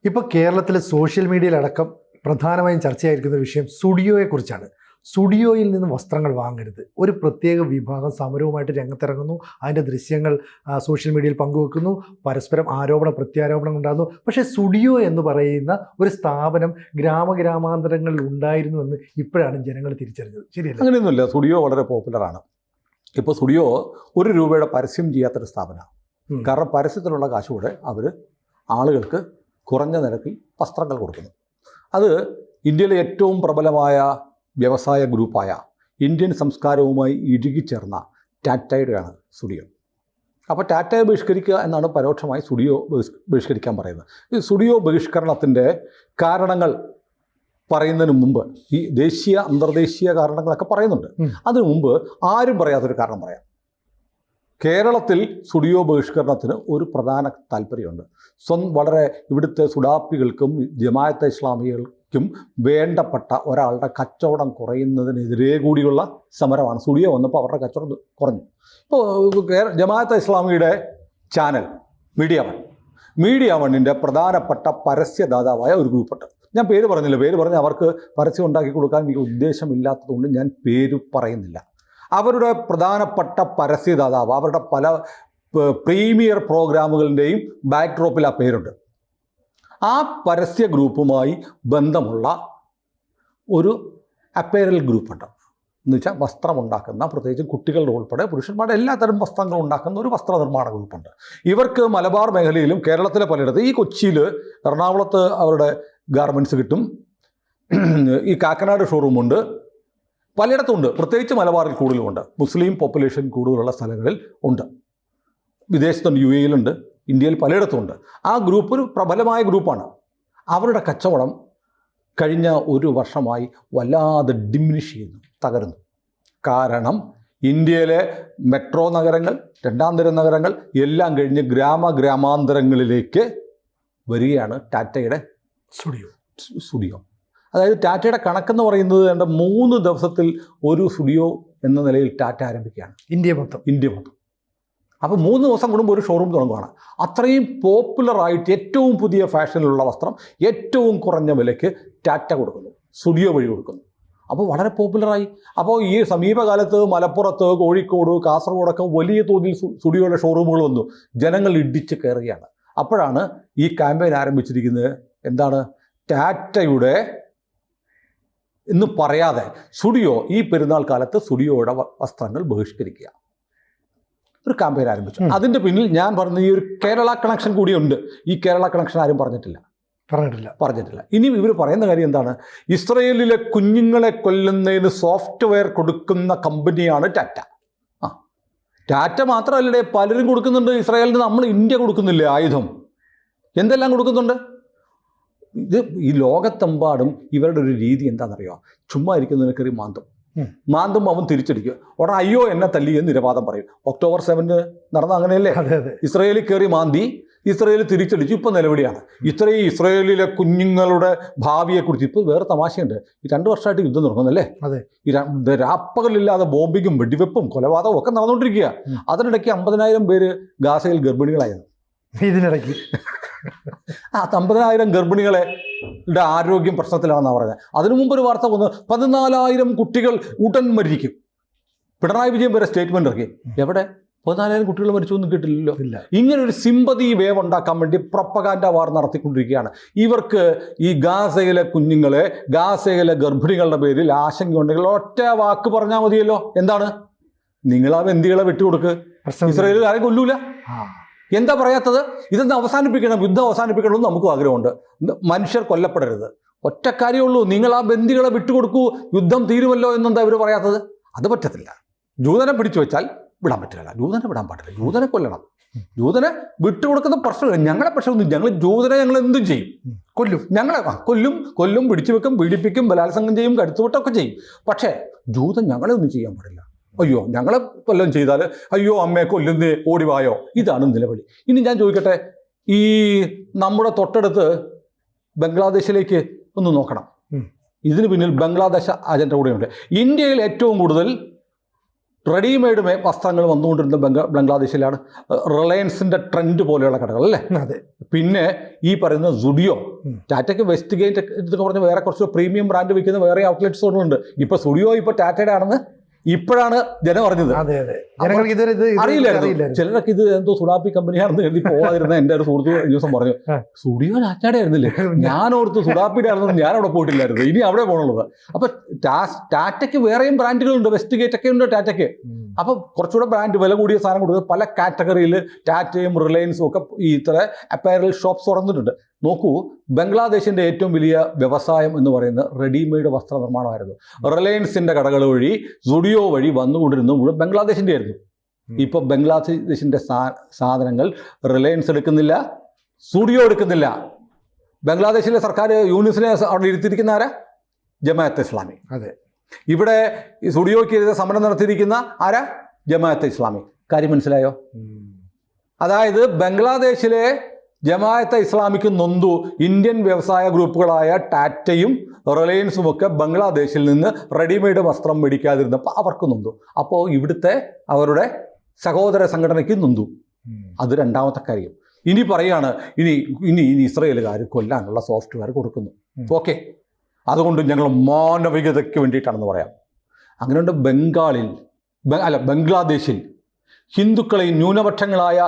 ഇപ്പോൾ കേരളത്തിലെ സോഷ്യൽ മീഡിയയിലടക്കം പ്രധാനമായും ചർച്ചയായിരിക്കുന്ന വിഷയം സ്റ്റുഡിയോയെക്കുറിച്ചാണ്. സ്റ്റുഡിയോയിൽ നിന്ന് വസ്ത്രങ്ങൾ വാങ്ങരുത്. ഒരു പ്രത്യേക വിഭാഗം സമരവുമായിട്ട് രംഗത്തിറങ്ങുന്നു. അതിൻ്റെ ദൃശ്യങ്ങൾ സോഷ്യൽ മീഡിയയിൽ പങ്കുവെക്കുന്നു. പരസ്പരം ആരോപണ പ്രത്യാരോപണം ഉണ്ടാകുന്നു. പക്ഷേ സ്റ്റുഡിയോ എന്ന് പറയുന്ന ഒരു സ്ഥാപനം ഗ്രാമഗ്രാമാന്തരങ്ങളിൽ ഉണ്ടായിരുന്നു എന്ന് ഇപ്പോഴാണ് ജനങ്ങൾ തിരിച്ചറിഞ്ഞത്. ശരിയല്ല? അങ്ങനെയൊന്നുമില്ല. സ്റ്റുഡിയോ വളരെ പോപ്പുലറാണ്. ഇപ്പോൾ സ്റ്റുഡിയോ ₹1 പരസ്യം ചെയ്യാത്തൊരു സ്ഥാപനമാണ്. കാരണം പരസ്യത്തിനുള്ള കാശ് കൂടെ അവർ ആളുകൾക്ക് കുറഞ്ഞ നിരക്കിൽ വസ്ത്രങ്ങൾ കൊടുക്കുന്നു. അത് ഇന്ത്യയിലെ ഏറ്റവും പ്രബലമായ വ്യവസായ ഗ്രൂപ്പായ ഇന്ത്യൻ സംസ്കാരവുമായി ഇഴുകിച്ചേർന്ന ടാറ്റയുടെയാണ് സ്റ്റുഡിയോ. അപ്പോൾ ടാറ്റയെ ബഹിഷ്കരിക്കുക എന്നാണ് പരോക്ഷമായി സ്റ്റുഡിയോ ബഹിഷ്കരിക്കാൻ പറയുന്നത്. ഈ സ്റ്റുഡിയോ ബഹിഷ്കരണത്തിൻ്റെ കാരണങ്ങൾ പറയുന്നതിന് മുമ്പ് ഈ ദേശീയ അന്തർദേശീയ കാരണങ്ങളൊക്കെ പറയുന്നുണ്ട്. അതിനു മുമ്പ് ആരും പറയാത്തൊരു കാരണം പറയാം. കേരളത്തിൽ സ്റ്റുഡിയോ ബഹിഷ്കരണത്തിന് ഒരു പ്രധാന താല്പര്യമുണ്ട്. വളരെ ഇവിടുത്തെ സുഡാപ്പികൾക്കും ജമാഅത്തെ ഇസ്ലാമികൾക്കും വേണ്ടപ്പെട്ട ഒരാളുടെ കച്ചവടം കുറയുന്നതിനെതിരെ കൂടിയുള്ള സമരമാണ്. സ്റ്റുഡിയോ വന്നപ്പോൾ അവരുടെ കച്ചവടം കുറഞ്ഞു. ഇപ്പോൾ ജമാഅത്തെ ഇസ്ലാമിയുടെ ചാനൽ മീഡിയ വണ്ണിൻ്റെ പ്രധാനപ്പെട്ട പരസ്യദാതാവായ ഒരു ഗ്രൂപ്പുണ്ട്. ഞാൻ പേര് പറഞ്ഞില്ല. പേര് പറഞ്ഞ് അവർക്ക് പരസ്യം ഉണ്ടാക്കി കൊടുക്കാൻ എനിക്ക് ഉദ്ദേശമില്ലാത്തതുകൊണ്ട് ഞാൻ പേര് പറയുന്നില്ല. അവരുടെ പ്രധാനപ്പെട്ട പരസ്യദാതാവ് അവരുടെ പല പ്രീമിയർ പ്രോഗ്രാമുകളുടെയും ബാക്ക്ഡ്രോപ്പിൽ ആ പേരുണ്ട്. ആ പരസ്യ ഗ്രൂപ്പുമായി ബന്ധമുള്ള ഒരു അപ്പേരൽ ഗ്രൂപ്പുണ്ട്. എന്ന് വെച്ചാൽ വസ്ത്രമുണ്ടാക്കുന്ന, പ്രത്യേകിച്ച് കുട്ടികളുടെ ഉൾപ്പെടെ പുരുഷന്മാരുടെ എല്ലാത്തരം വസ്ത്രങ്ങൾ ഉണ്ടാക്കുന്ന ഒരു വസ്ത്രനിർമ്മാണ ഗ്രൂപ്പുണ്ട്. ഇവർക്ക് മലബാർ മേഖലയിലും കേരളത്തിലെ പലയിടത്ത്, ഈ കൊച്ചിയിൽ എറണാകുളത്ത് അവരുടെ ഗാർമെൻറ്റ്സ് കിട്ടും. ഈ കാക്കനാട് ഷോറൂമുണ്ട്. പലയിടത്തുണ്ട്. പ്രത്യേകിച്ച് മലബാറിൽ കൂടുതലുമുണ്ട്. മുസ്ലിം പോപ്പുലേഷൻ കൂടുതലുള്ള സ്ഥലങ്ങളിൽ ഉണ്ട്. വിദേശത്തുണ്ട്, UAE-യിലുണ്ട്, ഇന്ത്യയിൽ പലയിടത്തുമുണ്ട്. ആ ഗ്രൂപ്പ് ഒരു പ്രബലമായ ഗ്രൂപ്പാണ്. അവരുടെ കച്ചവടം കഴിഞ്ഞ ഒരു വർഷമായി വല്ലാതെ ഡിമിനിഷ് ചെയ്യുന്നു, തകരുന്നു. കാരണം ഇന്ത്യയിലെ മെട്രോ നഗരങ്ങൾ, രണ്ടാം തരം നഗരങ്ങൾ എല്ലാം കഴിഞ്ഞ് ഗ്രാമാന്തരങ്ങളിലേക്ക് വരികയാണ് ടാറ്റയുടെ സ്റ്റുഡിയോ. അതായത് ടാറ്റയുടെ കണക്കെന്ന് പറയുന്നത് 3 ദിവസത്തിൽ ഒരു സ്റ്റുഡിയോ എന്ന നിലയിൽ ടാറ്റ ആരംഭിക്കുകയാണ്. ഇന്ത്യ മൊത്തം. അപ്പോൾ 3 ദിവസം കൂടുമ്പോൾ ഒരു ഷോറൂം തുടങ്ങുകയാണ്. അത്രയും പോപ്പുലറായിട്ട് ഏറ്റവും പുതിയ ഫാഷനിലുള്ള വസ്ത്രം ഏറ്റവും കുറഞ്ഞ വിലയ്ക്ക് ടാറ്റ കൊടുക്കുന്നു, സ്റ്റുഡിയോ വഴി കൊടുക്കുന്നു. അപ്പോൾ വളരെ പോപ്പുലറായി. അപ്പോൾ ഈ സമീപകാലത്ത് മലപ്പുറത്ത്, കോഴിക്കോട്, കാസർഗോഡൊക്കെ വലിയ തോതിൽ സ്റ്റുഡിയോയുടെ ഷോറൂമുകൾ വന്നു. ജനങ്ങൾ ഇടിച്ച് കയറുകയാണ്. അപ്പോഴാണ് ഈ ക്യാമ്പയിൻ ആരംഭിച്ചിരിക്കുന്നത്. എന്താണ്? ടാറ്റയുടെ എന്ന് പറയാതെ സ്റ്റുഡിയോ ഈ പെരുന്നാൾ കാലത്ത് സ്റ്റുഡിയോയുടെ വസ്ത്രങ്ങൾ ബഹിഷ്കരിക്കുക, ഒരു ക്യാമ്പയിൻ ആരംഭിച്ചു. അതിൻ്റെ പിന്നിൽ ഞാൻ പറഞ്ഞ ഈ ഒരു കേരള കണക്ഷൻ കൂടിയുണ്ട്. ഈ കേരള കണക്ഷൻ ആരും പറഞ്ഞിട്ടില്ല. ഇനി ഇവർ പറയുന്ന കാര്യം എന്താണ്? ഇസ്രയേലിലെ കുഞ്ഞുങ്ങളെ കൊല്ലുന്നതിന് സോഫ്റ്റ്വെയർ കൊടുക്കുന്ന കമ്പനിയാണ് ടാറ്റ. ടാറ്റ മാത്രമല്ലേ, പലരും കൊടുക്കുന്നുണ്ട്. ഇസ്രയേലിന് നമ്മൾ ഇന്ത്യ കൊടുക്കുന്നില്ലേ ആയുധം? എന്തെല്ലാം കൊടുക്കുന്നുണ്ട്. ഈ ലോകത്തെമ്പാടും ഇവരുടെ ഒരു രീതി എന്താണെന്നറിയോ? ചുമ്മാ ഇരിക്കുന്നതിനെ കയറി മാന്തും അവൻ തിരിച്ചടിക്കുക. ഉടനെ അയ്യോ എന്നെ തല്ലി എന്ന് നിരവാദം പറയും. October 7 നടന്ന അങ്ങനെയല്ലേ? ഇസ്രയേലിൽ കയറി മാന്തി, ഇസ്രയേൽ തിരിച്ചടിച്ചു. ഇപ്പം നിലവിളിയാണ്. ഇത്രയും ഇസ്രയേലിലെ കുഞ്ഞുങ്ങളുടെ ഭാവിയെക്കുറിച്ച്. ഇപ്പോൾ വേറെ തമാശയുണ്ട്. ഈ 2 വർഷമായിട്ട് യുദ്ധം തുടങ്ങുന്നല്ലേ? ഈ രാപ്പകലില്ലാതെ ബോംബിങ്ങും വെടിവെപ്പും കൊലപാതകവും ഒക്കെ നടന്നുകൊണ്ടിരിക്കുക. അതിനിടയ്ക്ക് 50,000 പേര് ഗാസയിൽ ഗർഭിണികളായിരുന്നു. ഇതിനിടയ്ക്ക് 50,000 ഗർഭിണികളുടെ ആരോഗ്യം പ്രശ്നത്തിലാണെന്നാണ് പറഞ്ഞത്. അതിനു മുമ്പ് ഒരു വാർത്ത വന്നു, 14,000 കുട്ടികൾ ഉടൻ മരിക്കും. പിണറായി വിജയൻ വരെ സ്റ്റേറ്റ്മെന്റ് ഇറക്കി. എവിടെ 14,000 കുട്ടികൾ മരിച്ചു എന്ന് കേട്ടില്ലല്ലോ. ഇങ്ങനെ ഒരു സിമ്പതി വേവ് ഉണ്ടാക്കാൻ വേണ്ടി പ്രൊപ്പഗാൻഡ വാർ നടത്തിക്കൊണ്ടിരിക്കുകയാണ്. ഇവർക്ക് ഈ ഗാസയിലെ കുഞ്ഞുങ്ങളെ, ഗാസയിലെ ഗർഭിണികളുടെ പേരിൽ ആശങ്കയുണ്ടെങ്കിൽ ഒറ്റ വാക്ക് പറഞ്ഞാൽ മതിയല്ലോ. എന്താണ്? നിങ്ങൾ ആ ബന്ദികളെ വിട്ടുകൊടുക്ക്, ഇസ്രായേലിൽ ആരെയും കൊല്ലൂല. എന്താ പറയാത്തത്? ഇതൊന്ന് അവസാനിപ്പിക്കണം, യുദ്ധം അവസാനിപ്പിക്കണമെന്ന് നമുക്കും ആഗ്രഹമുണ്ട്. മനുഷ്യർ കൊല്ലപ്പെടരുത്. ഒറ്റ കാര്യമുള്ളൂ, നിങ്ങൾ ആ ബന്ദികളെ വിട്ടുകൊടുക്കൂ, യുദ്ധം തീരുമല്ലോ എന്നെന്താ ഇവർ പറയാത്തത്? അത് പറ്റത്തില്ല. ജൂതനെ പിടിച്ചു വെച്ചാൽ വിടാൻ പറ്റില്ല. ജൂതനെ വിടാൻ പാടില്ല. ജൂതനെ കൊല്ലണം. ജൂതനെ വിട്ടുകൊടുക്കുന്ന പ്രശ്നമില്ല. ഞങ്ങളെ പ്രശ്നമൊന്നും, ഞങ്ങൾ എന്തും ചെയ്യും. ഞങ്ങളെ കൊല്ലും, പിടിച്ചു വെക്കും, പീഡിപ്പിക്കും, ബലാത്സംഗം ചെയ്യും, കടുത്തുവിട്ടൊക്കെ ചെയ്യും. പക്ഷേ ജൂതൻ ഞങ്ങളെ ഒന്നും ചെയ്യാൻ പാടില്ല. അയ്യോ ഞങ്ങളെ കൊല്ലം ചെയ്താൽ അയ്യോ അമ്മയെ കൊല്ലുന്നേ ഓടിവായോ, ഇതാണ് നിലവിളി. ഇനി ഞാൻ ചോദിക്കട്ടെ, ഈ നമ്മുടെ തൊട്ടടുത്ത് ബംഗ്ലാദേശിലേക്ക് ഒന്ന് നോക്കണം. ഇതിന് പിന്നിൽ ബംഗ്ലാദേശ് അജണ്ട കൂടെയുണ്ട്. ഇന്ത്യയിൽ ഏറ്റവും കൂടുതൽ റെഡിമെയ്ഡ് വസ്ത്രങ്ങൾ വന്നുകൊണ്ടിരുന്ന ബംഗ്ലാദേശിലാണ്. റിലയൻസിൻ്റെ ട്രെൻഡ് പോലെയുള്ള കടകൾ അല്ലേ. അതെ. പിന്നെ ഈ പറയുന്ന സുഡിയോ, ടാറ്റയ്ക്ക് വെസ്റ്റ് ഗേറ്റ് ഇതൊക്കെ പറഞ്ഞ് വേറെ കുറച്ച് പ്രീമിയം ബ്രാൻഡ് വിൽക്കുന്ന വേറെ ഔട്ട്ലെറ്റ്സുകളുണ്ട്. ഇപ്പോൾ സുഡിയോ ഇപ്പോൾ ടാറ്റയുടെ ആണെന്ന് ഇപ്പോഴാണ് ജനം അറിഞ്ഞത്. അതെ അതെ, ജനങ്ങൾക്ക് ഇതുവരെ അറിയില്ലായിരുന്നു. ചിലരൊക്കെ ഇത് എന്തോ സുഡാപ്പി കമ്പനിയാണെന്ന് എഴുതി പോകാതിരുന്ന എൻ്റെ ഒരു സുഹൃത്ത് ദിവസം പറഞ്ഞു, സ്റ്റുഡിയോ ടാറ്റയുടെ ആയിരുന്നില്ലേ? ഞാൻ ഓർത്ത് സുഡാപ്പിയുടെ ആണെന്ന് ഞാൻ അവിടെ പോയിട്ടില്ലായിരുന്നു, ഇനി അവിടെ പോകണുള്ളത്. അപ്പൊ ടാറ്റയ്ക്ക് വേറെയും ബ്രാൻഡുകളുണ്ട്, വെസ്റ്റ് ഗേറ്റ് ഒക്കെ ഉണ്ട് ടാറ്റയ്ക്ക്. അപ്പൊ കുറച്ചുകൂടെ ബ്രാൻഡ് വില കൂടിയ സാധനം കൊടുക്കുന്നത് പല കാറ്റഗറിയിൽ ടാറ്റയും റിലയൻസും ഒക്കെ ഈ ഇത്ര അപ്പാരൽ ഷോപ്സ് തുറന്നിട്ടുണ്ട്. നോക്കൂ, ബംഗ്ലാദേശിൻ്റെ ഏറ്റവും വലിയ വ്യവസായം എന്ന് പറയുന്നത് റെഡിമെയ്ഡ് വസ്ത്രനിർമ്മാണമായിരുന്നു. റിലയൻസിൻ്റെ കടകൾ വഴി സുഡിയോ വഴി വന്നുകൊണ്ടിരുന്നത് മുഴുവൻ ബംഗ്ലാദേശിൻ്റെ ആയിരുന്നു. ഇപ്പോൾ ബംഗ്ലാദേശിൻ്റെ സാധനങ്ങൾ റിലയൻസ് എടുക്കുന്നില്ല, സുഡിയോ എടുക്കുന്നില്ല. ബംഗ്ലാദേശിലെ സർക്കാർ യൂണിസിനെ അവിടെ ഇരുത്തിയിരിക്കുന്ന ആരാ? ജമാഅത്തെ ഇസ്ലാമി. അതെ. ഇവിടെ ഈ സുഡിയോയ്ക്കെതിരെ സമരം നടത്തിയിരിക്കുന്ന ആരാ? ജമാഅത്തെ ഇസ്ലാമി. കാര്യം മനസ്സിലായോ? അതായത് ബംഗ്ലാദേശിലെ ജമാഅത്തെ ഇസ്ലാമിക്ക് നൊന്തു ഇന്ത്യൻ വ്യവസായ ഗ്രൂപ്പുകളായ ടാറ്റയും റിലയൻസും ഒക്കെ ബംഗ്ലാദേശിൽ നിന്ന് റെഡിമെയ്ഡ് വസ്ത്രം മേടിക്കാതിരുന്നപ്പോൾ അവർക്ക് നൊന്തു. അപ്പോൾ ഇവിടുത്തെ അവരുടെ സഹോദര സംഘടനയ്ക്ക് നൊന്തു. അത് രണ്ടാമത്തെ കാര്യം. ഇനി പറയാണ് ഇനി ഇസ്രയേലുകാർ കൊല്ലാനുള്ള സോഫ്റ്റ്വെയർ കൊടുക്കുന്നു. ഓക്കെ, അതുകൊണ്ട് ഞങ്ങൾ മാനവികതയ്ക്ക് വേണ്ടിയിട്ടാണെന്ന് പറയാം. അങ്ങനെയുണ്ട് ബംഗ്ലാദേശിൽ ഹിന്ദുക്കളെയും ന്യൂനപക്ഷങ്ങളായ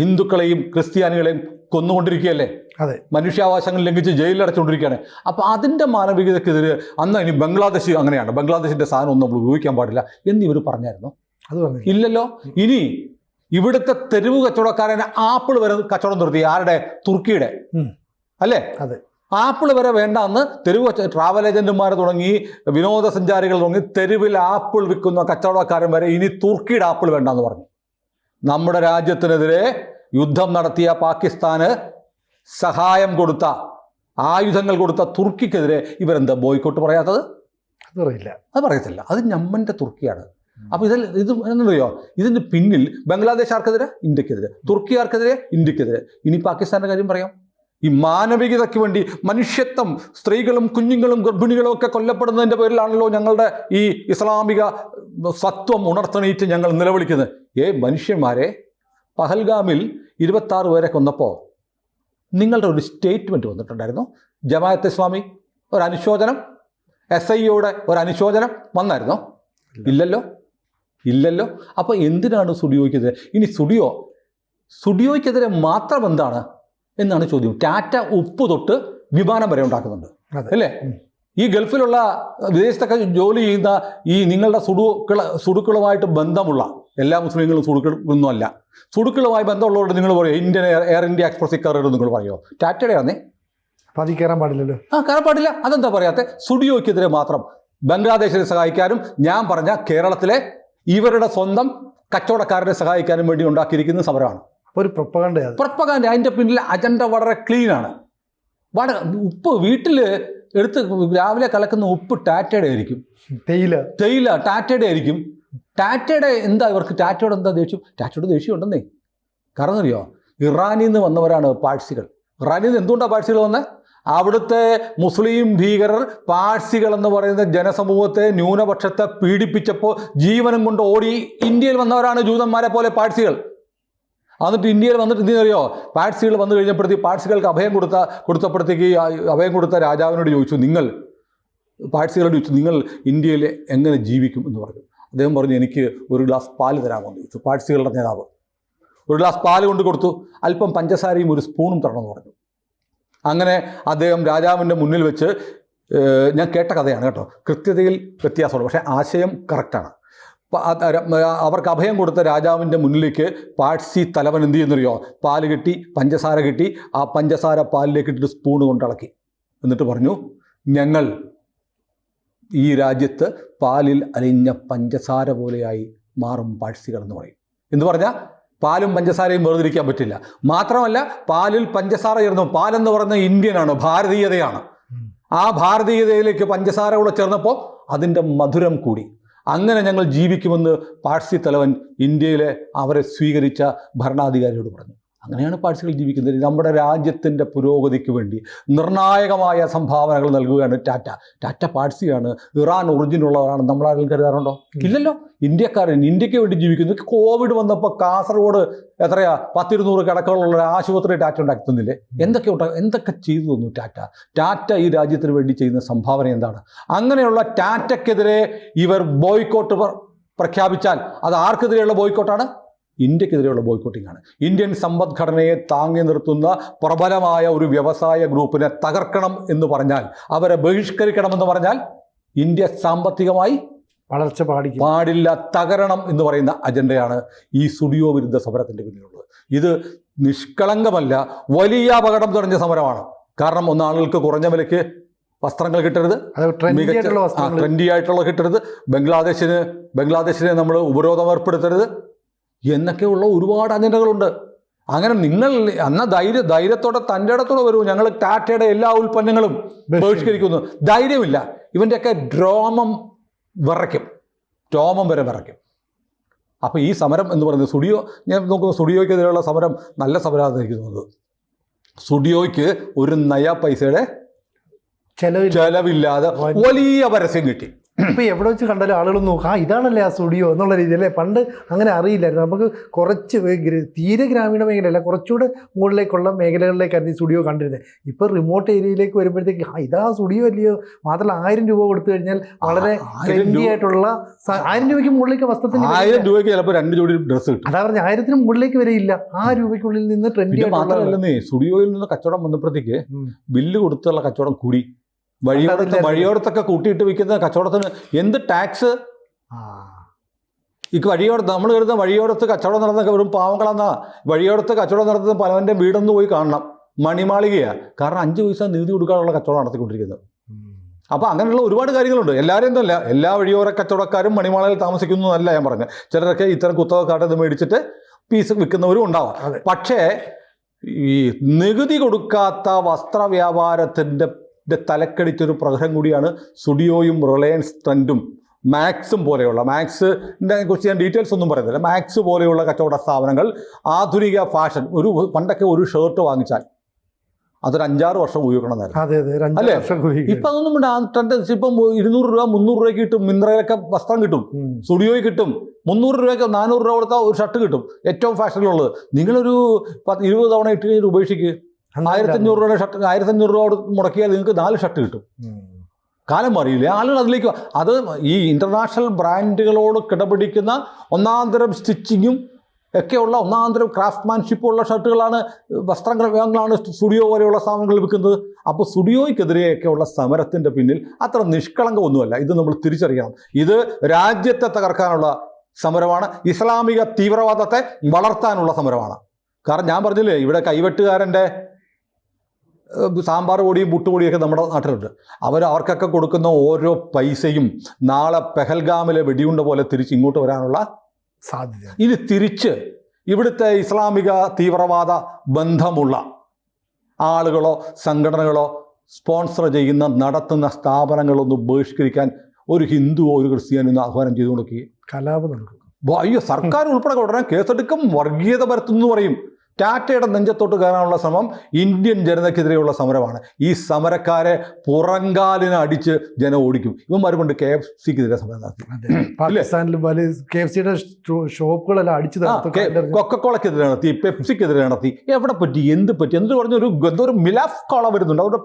ഹിന്ദുക്കളെയും ക്രിസ്ത്യാനികളെയും കൊന്നുകൊണ്ടിരിക്കുകയല്ലേ. അതെ. മനുഷ്യാവകാശങ്ങൾ ലംഘിച്ച് ജയിലിലടച്ചുകൊണ്ടിരിക്കുകയാണ്. അപ്പോൾ അതിൻ്റെ മാനവികതയ്ക്കെതിരെ അന്ന് ഇനി ബംഗ്ലാദേശ് അങ്ങനെയാണ്, ബംഗ്ലാദേശിൻ്റെ സാധനം ഒന്നും നമ്മൾ ഉപയോഗിക്കാൻ പാടില്ല എന്നിവർ പറഞ്ഞായിരുന്നു? അത് ഇല്ലല്ലോ. ഇനി ഇവിടുത്തെ തെരുവ് കച്ചവടക്കാരനെ ആപ്പിൾ വരെ കച്ചവടം നിർത്തി. ആരുടെ? തുർക്കിയുടെ അല്ലേ. അതെ. ആപ്പിൾ വരെ വേണ്ട എന്ന് തെരുവ് ട്രാവൽ ഏജന്റുമാർ തുടങ്ങി വിനോദസഞ്ചാരികൾ തുടങ്ങി തെരുവിൽ ആപ്പിൾ വിൽക്കുന്ന കച്ചവടക്കാരൻ വരെ ഇനി തുർക്കിയുടെ ആപ്പിൾ വേണ്ട എന്ന് പറഞ്ഞു. നമ്മുടെ രാജ്യത്തിനെതിരെ യുദ്ധം നടത്തിയ പാകിസ്ഥാന് സഹായം കൊടുത്ത, ആയുധങ്ങൾ കൊടുത്ത തുർക്കിക്കെതിരെ ഇവരെന്താ ബോയ്ക്കോട്ട് പറയാത്തത്? അത് പറയത്തില്ല. അത് ഞമ്മൻ്റെ തുർക്കിയാണ്. അപ്പോൾ ഇത് എന്നറിയോ, ഇതിൻ്റെ പിന്നിൽ ബംഗ്ലാദേശ് ആർക്കെതിരെ? ഇന്ത്യക്കെതിരെ. തുർക്കി ആർക്കെതിരെ? ഇന്ത്യക്കെതിരെ. ഇനി പാകിസ്ഥാൻ്റെ കാര്യം പറയാം. ഈ മാനവികതയ്ക്ക് വേണ്ടി, മനുഷ്യത്വം, സ്ത്രീകളും കുഞ്ഞുങ്ങളും ഗർഭിണികളും ഒക്കെ കൊല്ലപ്പെടുന്നതിൻ്റെ പേരിലാണല്ലോ ഞങ്ങളുടെ ഈ ഇസ്ലാമിക സത്വം ഉണർത്തണീറ്റ് ഞങ്ങൾ നിലവിളിക്കുന്നത്. മനുഷ്യന്മാരെ, പഹൽഗാമിൽ 26 പേരെ കൊന്നപ്പോൾ നിങ്ങളുടെ ഒരു സ്റ്റേറ്റ്മെൻറ്റ് വന്നിട്ടുണ്ടായിരുന്നു. ജമാഅത്തെ ഇസ്ലാമി ഒരു അനുശോചനം, SIOയുടെ ഒരു അനുശോചനം വന്നായിരുന്നോ? ഇല്ലല്ലോ. അപ്പോൾ എന്തിനാണ് സുഡിയോയ്ക്കെതിരെ? ഇനി സുഡിയോയ്ക്കെതിരെ മാത്രം എന്താണ് എന്നാണ് ചോദ്യം. ടാറ്റ ഉപ്പ് തൊട്ട് വിമാനം വരെ ഉണ്ടാക്കുന്നുണ്ട് അല്ലേ. ഈ ഗൾഫിലുള്ള വിദേശത്തൊക്കെ ജോലി ചെയ്യുന്ന ഈ നിങ്ങളുടെ സുടുക്കളുമായിട്ട് ബന്ധമുള്ള എല്ലാ മുസ്ലിങ്ങളും സുടുക്കളൊന്നും അല്ല. സുടുക്കളുമായി ബന്ധമുള്ളവരോട് നിങ്ങൾ പറയുമോ ഇന്ത്യൻ എയർ ഇന്ത്യ എക്സ്പ്രസ് കയറരുത് നിങ്ങൾ പറയുമോ? ടാറ്റയുടെ ആണേ. അപ്പോൾ അതിൽ കയറാൻ പാടില്ലല്ലോ. കയറാൻ പാടില്ല. അതെന്താ പറയാത്തെ? സുഡിയോയ്ക്കെതിരെ മാത്രം ബംഗ്ലാദേശിനെ സഹായിക്കാനും ഞാൻ പറഞ്ഞ കേരളത്തിലെ ഇവരുടെ സ്വന്തം കച്ചവടക്കാരനെ സഹായിക്കാനും വേണ്ടി ഉണ്ടാക്കിയിരിക്കുന്ന സമരമാണ്. ഒരു പ്രൊപ്പഗാൻഡ. അതിൻ്റെ പിന്നിലെ അജണ്ട വളരെ ക്ലീനാണ്. ഉപ്പ് വീട്ടിൽ എടുത്ത് രാവിലെ കലക്കുന്ന ഉപ്പ് ടാറ്റയുടെ ആയിരിക്കും. തേയില ടാറ്റയുടെ ആയിരിക്കും. ടാറ്റയുടെ എന്താ ഇവർക്ക്? ടാറ്റയോട് എന്താ ദേഷ്യം? ടാറ്റയോട് ദേഷ്യം ഉണ്ടെന്നേ. കാരണം അറിയോ, ഇറാനിൽ നിന്ന് വന്നവരാണ് പാഴ്സികൾ. ഇറാനിൽ നിന്ന് എന്തുകൊണ്ടാണ് പാഴ്സികൾ വന്നത്? അവിടുത്തെ മുസ്ലിം ഭീകരർ പാഴ്സികൾ എന്ന് പറയുന്ന ജനസമൂഹത്തെ, ന്യൂനപക്ഷത്തെ പീഡിപ്പിച്ചപ്പോൾ ജീവനും കൊണ്ട് ഓടി ഇന്ത്യയിൽ വന്നവരാണ് ജൂതന്മാരെ പോലെ പാഴ്സികൾ. എന്നിട്ട് ഇന്ത്യയിൽ വന്നിട്ട് എന്തിനറിയോ, പാഴ്സികൾ വന്നു കഴിഞ്ഞപ്പോഴത്തേക്ക് പാഴ്സികൾക്ക് അഭയം കൊടുത്തപ്പോഴത്തേക്ക് അഭയം കൊടുത്ത രാജാവിനോട് ചോദിച്ചു, പാഴ്സികളോട് ചോദിച്ചു, നിങ്ങൾ ഇന്ത്യയിൽ എങ്ങനെ ജീവിക്കും എന്ന് പറഞ്ഞു. അദ്ദേഹം പറഞ്ഞു, എനിക്ക് ഒരു ഗ്ലാസ് പാല് തരാമെന്ന് ചോദിച്ചു. പാഴ്സികളുടെ നേതാവ് ഒരു ഗ്ലാസ് പാല് കൊണ്ട് കൊടുത്തു. അല്പം പഞ്ചസാരയും ഒരു സ്പൂണും തരണമെന്ന് പറഞ്ഞു. അങ്ങനെ അദ്ദേഹം രാജാവിൻ്റെ മുന്നിൽ വെച്ച്, ഞാൻ കേട്ട കഥയാണ് കേട്ടോ, കൃത്യതയിൽ വ്യത്യാസമുണ്ട്, പക്ഷേ ആശയം കറക്റ്റാണ്. അവർക്ക് അഭയം കൊടുത്ത രാജാവിൻ്റെ മുന്നിലേക്ക് പാഴ്സി തലവൻ എന്ത് ചെയ്യുന്നറിയോ, പാല് കിട്ടി, പഞ്ചസാര കിട്ടി. ആ പഞ്ചസാര പാലിലേക്ക് ഇട്ടിട്ട് സ്പൂണ് കൊണ്ട് ഇളക്കി. എന്നിട്ട് പറഞ്ഞു, ഞങ്ങൾ ഈ രാജ്യത്ത് പാലിൽ അലിഞ്ഞ പഞ്ചസാര പോലെയായി മാറും പാഴ്സികൾ എന്ന് പറയും. എന്ന് പറഞ്ഞാൽ പാലും പഞ്ചസാരയും വേർതിരിക്കാൻ പറ്റില്ല. മാത്രമല്ല, പാലിൽ പഞ്ചസാര ചേർന്നു. പാലെന്ന് പറയുന്നത് ഇന്ത്യനാണ്, ഭാരതീയതയാണ്. ആ ഭാരതീയതയിലേക്ക് പഞ്ചസാര കൂടെ ചേർന്നപ്പോൾ അതിൻ്റെ മധുരം കൂടി. അങ്ങനെ ഞങ്ങൾ ജീവിക്കുമെന്ന് പാഴ്സി തലവൻ ഇന്ത്യയിലെ അവരെ സ്വീകരിച്ച ഭരണാധികാരിയോട് പറഞ്ഞു. അങ്ങനെയാണ് പാഴ്സികൾ ജീവിക്കുന്നത്. നമ്മുടെ രാജ്യത്തിൻ്റെ പുരോഗതിക്ക് വേണ്ടി നിർണായകമായ സംഭാവനകൾ നൽകുകയാണ് ടാറ്റ പാഴ്സിയാണ്, ഇറാൻ ഒറിജിനുള്ളവരാണ് നമ്മളാരെങ്കിലും കരുതാറുണ്ടോ? ഇല്ലല്ലോ. ഇന്ത്യക്ക് വേണ്ടി ജീവിക്കുന്നു. കോവിഡ് വന്നപ്പോൾ കാസർഗോഡ് എത്രയാ 100-200 കിടക്കുകളുള്ള ഒരു ആശുപത്രി ടാറ്റ ഉണ്ടാക്കി തന്നില്ലേ? എന്തൊക്കെ ചെയ്തു തന്നു ടാറ്റ ഈ രാജ്യത്തിന് വേണ്ടി ചെയ്യുന്ന സംഭാവന എന്താണ്? അങ്ങനെയുള്ള ടാറ്റയ്ക്കെതിരെ ഇവർ ബോയ്ക്കോട്ട് പ്രഖ്യാപിച്ചാൽ അത് ആർക്കെതിരെയുള്ള ബോയ്ക്കോട്ടാണ്? ഇന്ത്യക്കെതിരെയുള്ള ബോയ്ക്കോട്ടിങ്ങാണ്. ഇന്ത്യൻ സമ്പദ്ഘടനയെ താങ്ങി നിർത്തുന്ന പ്രബലമായ ഒരു വ്യവസായ ഗ്രൂപ്പിനെ തകർക്കണം എന്ന് പറഞ്ഞാൽ, അവരെ ബഹിഷ്കരിക്കണമെന്ന് പറഞ്ഞാൽ ഇന്ത്യ സാമ്പത്തികമായി വളർച്ച പാടില്ല, തകരണം എന്ന് പറയുന്ന അജണ്ടയാണ് ഈ സ്റ്റുഡിയോ വിരുദ്ധ സമരത്തിൻ്റെ പിന്നിലുള്ളത്. ഇത് നിഷ്കളങ്കമല്ല, വലിയ അപകടം തുടങ്ങിയ സമരമാണ്. കാരണം ആളുകൾക്ക് കുറഞ്ഞ വിലയ്ക്ക് വസ്ത്രങ്ങൾ കിട്ടരുത്, ട്രെൻഡി ആയിട്ടുള്ള കിട്ടരുത്, ബംഗ്ലാദേശിനെ നമ്മൾ ഉപരോധം ഏർപ്പെടുത്തരുത് എന്നൊക്കെയുള്ള ഒരുപാട് അജണ്ടകളുണ്ട്. അങ്ങനെ നിങ്ങൾ ധൈര്യത്തോടെ തൻ്റെ ഇടത്തോടെ വരൂ, ഞങ്ങൾ ടാറ്റയുടെ എല്ലാ ഉൽപ്പന്നങ്ങളും ബഹിഷ്കരിക്കുന്നു. ധൈര്യമില്ല. ഇവൻ്റെയൊക്കെ രോമം വരെ വിറയ്ക്കും. അപ്പോൾ ഈ സമരം എന്ന് പറയുന്നത് ഞാൻ നോക്കുമ്പോൾ സ്റ്റുഡിയോയ്ക്കെതിരെയുള്ള സമരം നല്ല സമരമാണെന്ന് എനിക്ക് തോന്നുന്നത്. സ്റ്റുഡിയോയ്ക്ക് ഒരു നയ പൈസയുടെ ചെലവില്ലാതെ വലിയ പരസ്യം കിട്ടി. ഇപ്പോൾ എവിടെ വെച്ച് കണ്ടാലും ആളുകൾ നോക്കാം, ഇതാണല്ലേ ആ സ്റ്റുഡിയോ എന്നുള്ള രീതിയിലല്ലേ. പണ്ട് അങ്ങനെ അറിയില്ലായിരുന്നു. നമുക്ക് കുറച്ച് തീരെ ഗ്രാമീണ മേഖലയല്ല, കുറച്ചുകൂടെ മുകളിലേക്കുള്ള മേഖലകളിലേക്കായിരുന്നു ഈ സ്റ്റുഡിയോ കണ്ടിരുന്നത്. ഇപ്പോൾ റിമോട്ട് ഏരിയയിലേക്ക് വരുമ്പോഴത്തേക്ക് ഇതാ സ്റ്റുഡിയോ അല്ലയോ. മാത്രമല്ല 1000 രൂപ കൊടുത്തു കഴിഞ്ഞാൽ വളരെ ട്രെൻഡി ആയിട്ടുള്ള 1000 രൂപയ്ക്ക് മുകളിലേക്ക് വസ്ത്രത്തിന് 1000 രൂപയ്ക്ക് ചിലപ്പോൾ 2 ജോഡി ഡ്രസ്സ് കിട്ടും. അതാ പറഞ്ഞ 1000-ന് മുകളിലേക്ക് വരെ ഇല്ല. ആ രൂപയ്ക്കുള്ളിൽ നിന്ന് ട്രെൻഡി മാത്രമല്ലെന്നേ, സ്റ്റുഡിയോയിൽ നിന്ന് കച്ചവടം വന്നപ്പോഴത്തേക്ക് ബില്ല് കൊടുത്തുള്ള കച്ചവടം കൂടി. വഴിയോരത്തൊക്കെ കൂട്ടിയിട്ട് വിൽക്കുന്ന കച്ചവടത്തിന് എന്ത് ടാക്സ്. ഈ നമ്മൾ കരുതുന്ന വഴിയോരത്ത് കച്ചവടം നടന്നൊക്കെ വെറും പാവങ്ങളെന്നാ. വഴിയോരത്ത് കച്ചവടം നടത്തുന്ന പലവൻ്റെ വീടൊന്ന് പോയി കാണണം. മണിമാളികയാണ്. കാരണം 5 പൈസ നികുതി കൊടുക്കാനുള്ള കച്ചവടം നടത്തിക്കൊണ്ടിരിക്കുന്നത്. അപ്പോൾ അങ്ങനെയുള്ള ഒരുപാട് കാര്യങ്ങളുണ്ട്. എല്ലാവരും എന്തല്ല, എല്ലാ വഴിയോര കച്ചവടക്കാരും മണിമാളയിൽ താമസിക്കുന്നു എന്നല്ല ഞാൻ പറഞ്ഞത്. ചിലരൊക്കെ ഇത്തരം കുത്തകക്കാട്ടത് മേടിച്ചിട്ട് പീസ് വിൽക്കുന്നവരും ഉണ്ടാവാം. പക്ഷേ ഈ നികുതി കൊടുക്കാത്ത വസ്ത്രവ്യാപാരത്തിൻ്റെ തലക്കടിച്ചൊരു പ്രഹരം കൂടിയാണ് സ്റ്റുഡിയോയും റിലയൻസ് ട്രെൻഡും മാക്സും പോലെയുള്ള, മാക്സിനെ കുറിച്ച് ഞാൻ ഡീറ്റെയിൽസ് ഒന്നും പറയുന്നില്ല, മാക്സ് പോലെയുള്ള കച്ചവട സ്ഥാപനങ്ങൾ ആധുനിക ഫാഷൻ. പണ്ടൊക്കെ ഒരു ഷർട്ട് വാങ്ങിച്ചാൽ അതൊരു 5-6 വർഷം ഉപയോഗിക്കണമെന്നായിരുന്നു അല്ലേ? ഇപ്പം അതൊന്നും ട്രെൻഡ്. ഇപ്പം 200 രൂപ 300 രൂപയ്ക്ക് കിട്ടും. മിന്ത്രയിലൊക്കെ വസ്ത്രം കിട്ടും, സ്റ്റുഡിയോയിൽ കിട്ടും. 300 രൂപയ്ക്ക് 400 രൂപ കൊടുത്താൽ ഒരു ഷർട്ട് കിട്ടും, ഏറ്റവും ഫാഷനിലുള്ളത്. നിങ്ങളൊരു 20 തവണ ഇട്ട് കഴിഞ്ഞ് ഉപേക്ഷിക്ക്. 1500 രൂപയുടെ ഷർട്ട് 1500 രൂപ മുടക്കിയാൽ നിങ്ങൾക്ക് 4 ഷർട്ട് കിട്ടും. കാലം മാറിയില്ലേ? ആളുകൾ അതിലേക്ക് അത് ഈ ഇൻ്റർനാഷണൽ ബ്രാൻഡുകളോട് കിടപിടിക്കുന്ന ഒന്നാന്തരം സ്റ്റിച്ചിങ്ങും ഒക്കെയുള്ള ഒന്നാന്തരം ക്രാഫ്റ്റ്മാൻഷിപ്പുള്ള ഷർട്ടുകളാണ്, വസ്ത്രങ്ങളാണ് സ്റ്റുഡിയോ പോലെയുള്ള സ്ഥാപനങ്ങൾ വിൽക്കുന്നത്. അപ്പോൾ സ്റ്റുഡിയോയ്ക്കെതിരെയൊക്കെയുള്ള സമരത്തിൻ്റെ പിന്നിൽ അത്ര നിഷ്കളങ്കമൊന്നുമല്ല. ഇത് നമ്മൾ തിരിച്ചറിയണം. ഇത് രാജ്യത്തെ തകർക്കാനുള്ള സമരമാണ്, ഇസ്ലാമിക തീവ്രവാദത്തെ വളർത്താനുള്ള സമരമാണ്. കാരണം ഞാൻ പറഞ്ഞില്ലേ, ഇവിടെ കൈവെട്ടുകാരൻ്റെ സാമ്പാർ പൊടിയും പുട്ടുപൊടിയൊക്കെ നമ്മുടെ നാട്ടിലുണ്ട്. അവർക്കൊക്കെ കൊടുക്കുന്ന ഓരോ പൈസയും നാളെ പെഹൽഗാമിലെ വെടിയുണ്ട പോലെ തിരിച്ച് ഇങ്ങോട്ട് വരാനുള്ള സാധ്യത. ഇനി തിരിച്ച് ഇവിടുത്തെ ഇസ്ലാമിക തീവ്രവാദ ബന്ധമുള്ള ആളുകളോ സംഘടനകളോ സ്പോൺസർ ചെയ്യുന്ന നടത്തുന്ന സ്ഥാപനങ്ങളൊന്നും ബഹിഷ്കരിക്കാൻ ഒരു ഹിന്ദുവോ ഒരു ക്രിസ്ത്യാനിയോ ആഹ്വാനം ചെയ്തു കൊടുക്കുകയും കലാപം നടക്കും. അയ്യോ, സർക്കാർ ഉൾപ്പെടെ ഉടനെ കേസെടുക്കും, വർഗീയത പരത്തുന്നു പറയും. ടാറ്റയുടെ നെഞ്ചത്തോട്ട് കയറാനുള്ള ശ്രമം ഇന്ത്യൻ ജനതയ്ക്കെതിരെയുള്ള സമരമാണ്. ഈ സമരക്കാരെ പുറങ്കാലിന് അടിച്ച് ജനം ഓടിക്കും. ഇവന്മാരുകൊണ്ട് KFCക്കെതിരെ സമരം നടത്തി. പാകിസ്ഥാനിൽ KFCയുടെ ഷോപ്പുകളെല്ലാം അടിച്ചു കൊക്കക്കോളക്കെതിരെ നടത്തി, പെപ്സിക്കെതിരെ നടത്തി. എവിടെ പറ്റി, എന്ത് പറ്റി? എന്ത് പറഞ്ഞൊരു എന്തോ ഒരു മിലാഫ് കോള വരുന്നുണ്ട്, അവരുടെ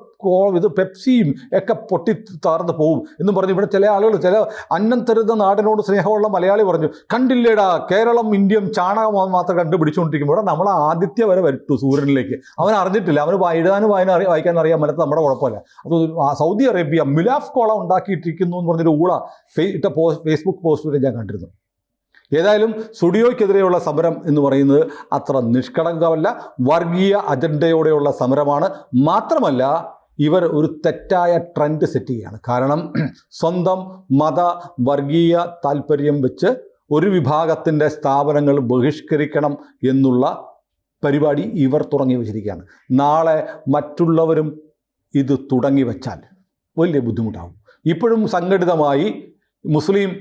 ഇത് പെപ്സിയും ഒക്കെ പൊട്ടി താർന്ന് പോവും എന്ന് പറഞ്ഞു. ഇവിടെ ചില ആളുകൾ, ചില അന്നം തരുന്ന നാടിനോട് സ്നേഹമുള്ള മലയാളി പറഞ്ഞു, കണ്ടില്ലേടാ കേരളം ഇന്ത്യയും ചാണകം മാത്രം കണ്ടുപിടിച്ചുകൊണ്ടിരിക്കുമ്പോൾ നമ്മൾ ആദിത്യ വരെ വരട്ടു സൂര്യനിലേക്ക്. അവൻ അറിഞ്ഞിട്ടില്ല, അവന് എഴുതാനും വായിക്കാൻ അറിയാൻ പറ്റാത്ത നമ്മുടെ കുഴപ്പമില്ല. അപ്പോൾ സൗദി അറേബ്യ മിലാഫ് കോള ഉണ്ടാക്കിയിട്ടിരിക്കുന്നു എന്ന് പറഞ്ഞൊരു ഊള ഇട്ട ഫേസ്ബുക്ക് പോസ്റ്റ് ഞാൻ കണ്ടിരുന്നു. ഏതായാലും സ്റ്റുഡിയോയ്ക്കെതിരെയുള്ള സമരം എന്ന് പറയുന്നത് അത്ര നിഷ്കളങ്കമല്ല, വർഗീയ അജണ്ടയോടെയുള്ള സമരമാണ്. മാത്രമല്ല ഇവർ ഒരു തെറ്റായ ട്രെൻഡ് സെറ്റ് ചെയ്യുകയാണ്. കാരണം സ്വന്തം മത വർഗീയ താല്പര്യം വെച്ച് ഒരു വിഭാഗത്തിൻ്റെ സ്ഥാപനങ്ങൾ ബഹിഷ്കരിക്കണം എന്നുള്ള പരിപാടി ഇവർ തുടങ്ങി വച്ചിരിക്കുകയാണ്. നാളെ മറ്റുള്ളവരും ഇത് തുടങ്ങി വച്ചാൽ വലിയ ബുദ്ധിമുട്ടാകും. ഇപ്പോഴും സംഘടിതമായി മുസ്ലിം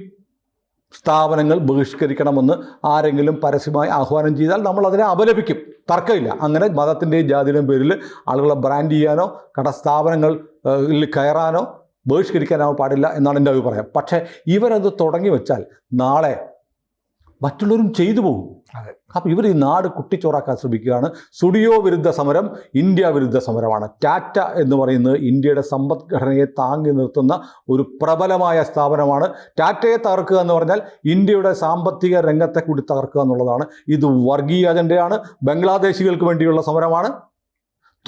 സ്ഥാപനങ്ങൾ ബഹിഷ്കരിക്കണമെന്ന് ആരെങ്കിലും പരസ്യമായി ആഹ്വാനം ചെയ്താൽ നമ്മൾ അതിനെ അപലപിക്കും. തർക്കമില്ല. അങ്ങനെ മതത്തിൻ്റെയും ജാതിയുടെയും പേരിൽ ആളുകളെ ബ്രാൻഡ് ചെയ്യാനോ സ്ഥാപനങ്ങളിൽ കയറാനോ ബഹിഷ്കരിക്കാനോ പാടില്ല എന്നാണ് എൻ്റെ അഭിപ്രായം. പക്ഷേ ഇവരത് തുടങ്ങി വെച്ചാൽ നാളെ മറ്റുള്ളവരും ചെയ്തു പോകും. അപ്പോൾ ഇവർ ഈ നാട് കുട്ടിച്ചോറാക്കാൻ ശ്രമിക്കുകയാണ്. സ്റ്റുഡിയോ വിരുദ്ധ സമരം ഇന്ത്യ വിരുദ്ധ സമരമാണ്. ടാറ്റ എന്ന് പറയുന്നത് ഇന്ത്യയുടെ സമ്പദ്ഘടനയെ താങ്ങി നിർത്തുന്ന ഒരു പ്രബലമായ സ്ഥാപനമാണ്. ടാറ്റയെ തകർക്കുക എന്ന് പറഞ്ഞാൽ ഇന്ത്യയുടെ സാമ്പത്തിക രംഗത്തെ കൂടി തകർക്കുക എന്നുള്ളതാണ്. ഇത് വർഗീയ അജണ്ടയാണ്. ബംഗ്ലാദേശികൾക്ക് വേണ്ടിയുള്ള സമരമാണ്,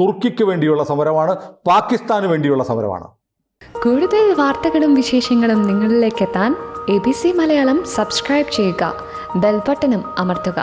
തുർക്കിക്ക് വേണ്ടിയുള്ള സമരമാണ്, പാകിസ്ഥാന് വേണ്ടിയുള്ള സമരമാണ്. കൂടുതൽ വാർത്തകളും വിശേഷങ്ങളും നിങ്ങളിലേക്ക് എത്താൻ ABC മലയാളം സബ്സ്ക്രൈബ് ചെയ്യുക, ബെൽ ബട്ടണും അമർത്തുക.